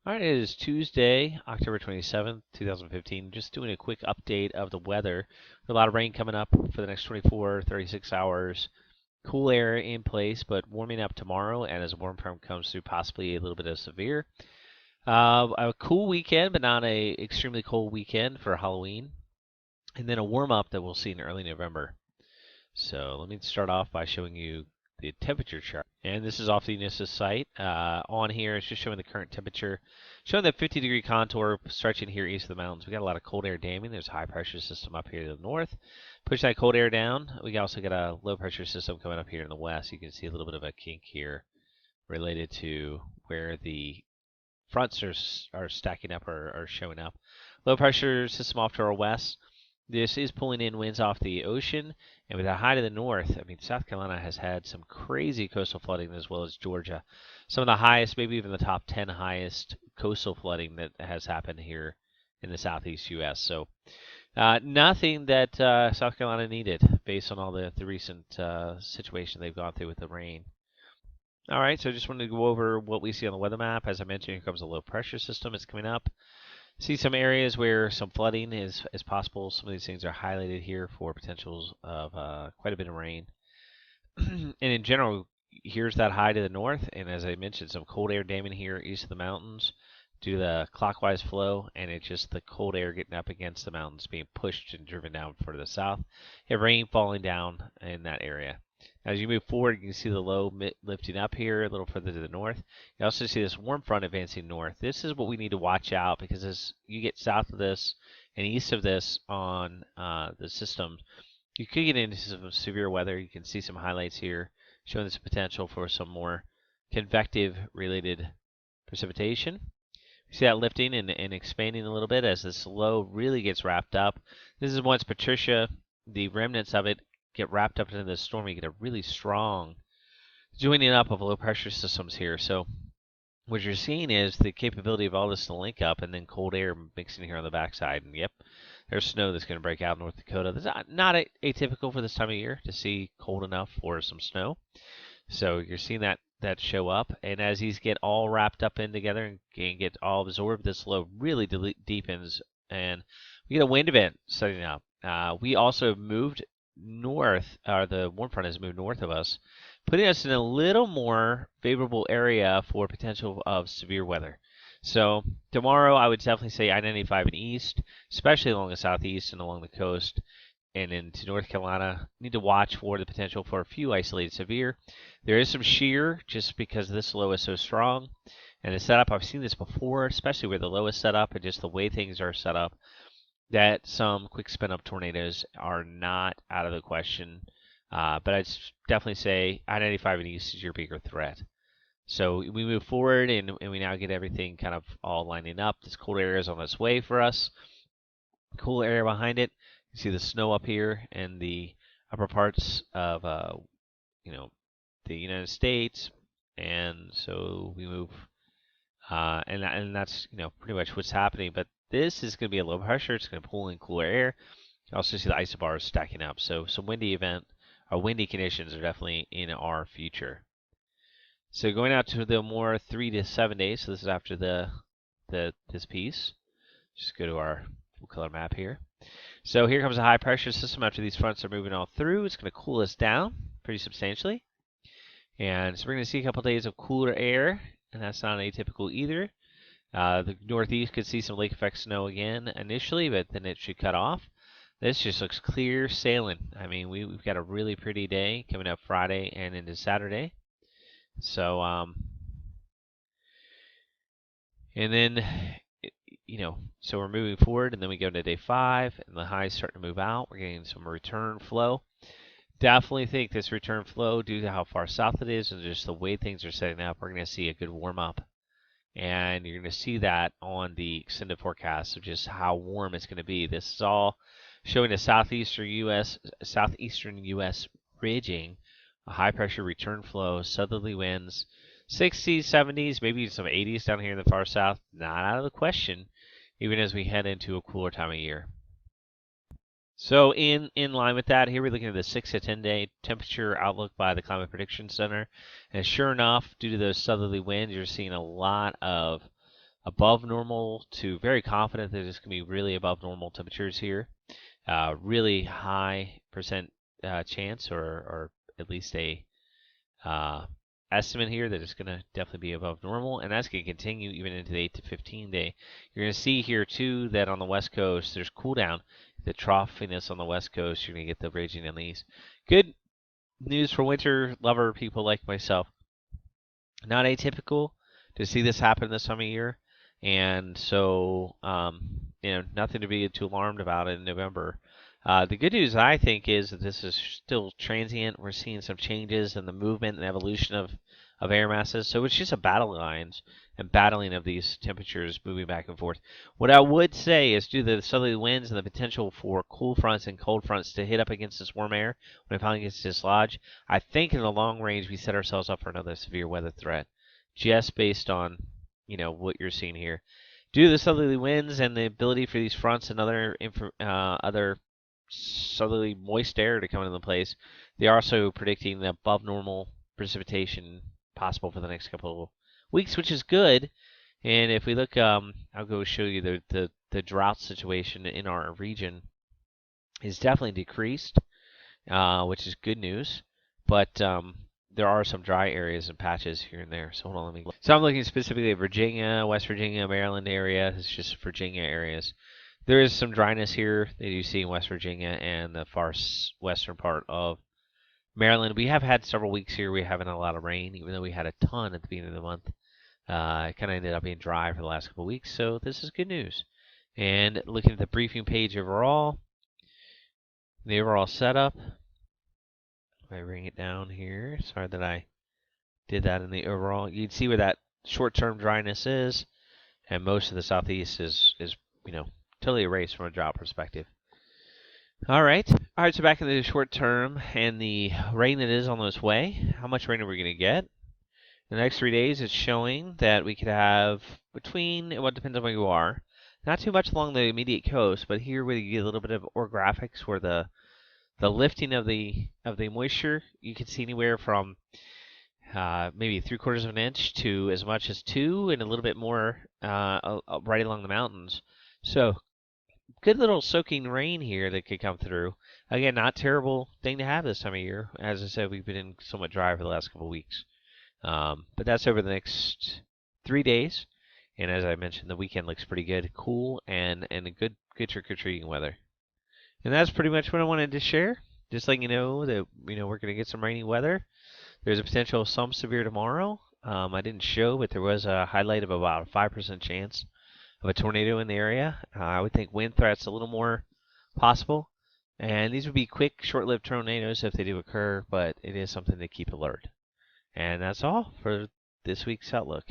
All right, it is Tuesday, October 27th, 2015. Just doing a quick update of the weather. A lot of rain coming up for the next 24, 36 hours. Cool air in place, but warming up tomorrow, and as a warm front comes through, possibly a little bit of severe. A cool weekend, but not a extremely cold weekend for Halloween. And then a warm up that we'll see in early November. So let me start off by showing you the temperature chart. And this is off the ENOSys site. On here, it's just showing the current temperature, showing that 50-degree contour stretching here east of the mountains. We got a lot of cold air damming. There's a high pressure system up here to the north. Push that cold air down. We also got a low pressure system coming up here in the west. You can see a little bit of a kink here related to where the fronts are stacking up or are showing up. Low pressure system off to our west. This is pulling in winds off the ocean, and with a high to the north, I mean, South Carolina has had some crazy coastal flooding as well as Georgia. Some of the highest, maybe even the top 10 highest coastal flooding that has happened here in the southeast U.S. So nothing that South Carolina needed based on all the recent situation they've gone through with the rain. All right, so I just wanted to go over what we see on the weather map. As I mentioned, here comes a low pressure system. It's coming up. See some areas where some flooding is possible. Some of these things are highlighted here for potentials of quite a bit of rain. And in general, here's that high to the north. And as I mentioned, some cold air damming here east of the mountains due to the clockwise flow. And it's just the cold air getting up against the mountains being pushed and driven down further to the south. And rain falling down in that area. As you move forward, you can see the low lifting up here a little further to the north. You also see this warm front advancing north. This is what we need to watch out because as you get south of this and east of this on the system, you could get into some severe weather. You can see some highlights here showing this potential for some more convective-related precipitation. You see that lifting and expanding a little bit as this low really gets wrapped up. This is once Patricia, the remnants of it, get wrapped up into the storm. You get a really strong joining up of low pressure systems here. So what you're seeing is the capability of all this to link up and then cold air mixing here on the backside. And yep, there's snow that's going to break out in North Dakota. That's not atypical for this time of year to see cold enough for some snow. So you're seeing that show up. And as these get all wrapped up in together and get all absorbed, this low really deepens and we get a wind event setting up. We also moved north, or the warm front has moved north of us, putting us in a little more favorable area for potential of severe weather. So tomorrow I would definitely say I-95 and east, especially along the southeast and along the coast and into North Carolina. Need to watch for the potential for a few isolated severe. There is some shear just because this low is so strong. And the setup, I've seen this before, especially where the low is set up and just the way things are set up, that some quick spin-up tornadoes are not out of the question. But I'd definitely say I-95 and east is your bigger threat. So we move forward and we now get everything kind of all lining up. This cold air is on its way for us. Cool air behind it. You see the snow up here in the upper parts of the United States. And so we move and that's pretty much what's happening. But this is going to be a low pressure. It's going to pull in cooler air. You also see the isobars stacking up. So some windy conditions are definitely in our future. So going out to the more 3 to 7 days. So this is after this piece. Just go to our full color map here. So here comes a high pressure system after these fronts are moving all through. It's going to cool us down pretty substantially. And so we're going to see a couple days of cooler air, and that's not atypical either. The northeast could see some lake effect snow again initially, but then it should cut off. This just looks clear sailing. I mean, we've got a really pretty day coming up Friday and into Saturday. So, and then, so we're moving forward, and then we go into day 5, and the highs starting to move out. We're getting some return flow. Definitely think this return flow, due to how far south it is and just the way things are setting up, we're going to see a good warm up. And you're going to see that on the extended forecast of just how warm it's going to be. This is all showing the southeastern U.S. ridging, a high pressure return flow, southerly winds, 60s, 70s, maybe some 80s down here in the far south. Not out of the question, even as we head into a cooler time of year. So in line with that, here we're looking at the 6 to 10 day temperature outlook by the Climate Prediction Center. And sure enough, due to those southerly winds, you're seeing a lot of above normal to very confident that it's going to be really above normal temperatures here. Really high percent chance, or at least a estimate here that it's going to definitely be above normal, and that's going to continue even into the 8 to 15 day. You're going to see here too that on the west coast there's cool down. The troughiness on the west coast, you're going to get the raging on the east. Good news for winter lover people like myself. Not atypical to see this happen this time of year, and so nothing to be too alarmed about in November. The good news, I think, is that this is still transient. We're seeing some changes in the movement and evolution of air masses, so it's just a battle lines and battling of these temperatures moving back and forth. What I would say is due to the southerly winds and the potential for cool fronts and cold fronts to hit up against this warm air when it finally gets to dislodge, I think in the long range we set ourselves up for another severe weather threat, just based on what you're seeing here. Due to the southerly winds and the ability for these fronts and other southerly moist air to come into place, they are also predicting the above normal precipitation possible for the next couple of weeks, which is good. And if we look, I'll go show you the drought situation in our region is definitely decreased, which is good news. But there are some dry areas and patches here and there. So hold on, let me. So I'm looking specifically at Virginia, West Virginia, Maryland area. It's just Virginia areas. There is some dryness here that you see in West Virginia and the far western part of Maryland. We have had several weeks here. We haven't had a lot of rain, even though we had a ton at the beginning of the month. It kind of ended up being dry for the last couple of weeks, so this is good news. And looking at the briefing page overall, the overall setup. If I bring it down here, sorry that I did that in the overall. You can see where that short-term dryness is, and most of the southeast is totally erased from a drought perspective. All right, so back in the short term and the rain that is on its way. How much rain are we going to get? In the next 3 days, it's showing that we could have between, well, it depends on where you are, not too much along the immediate coast, but here we get a little bit of orographics where the lifting of the moisture, you can see anywhere from maybe 3/4 of an inch to as much as 2, and a little bit more right along the mountains. So good little soaking rain here that could come through. Again, not terrible thing to have this time of year. As I said, we've been in somewhat dry for the last couple of weeks. But that's over the next 3 days. And as I mentioned, the weekend looks pretty good, cool, and a good trick-or-treating weather. And that's pretty much what I wanted to share. Just letting you know that we're going to get some rainy weather. There's a potential of some severe tomorrow. I didn't show, but there was a highlight of about a 5% chance of a tornado in the area. I would think wind threats a little more possible. And these would be quick, short-lived tornadoes if they do occur, but it is something to keep alert. And that's all for this week's Outlook.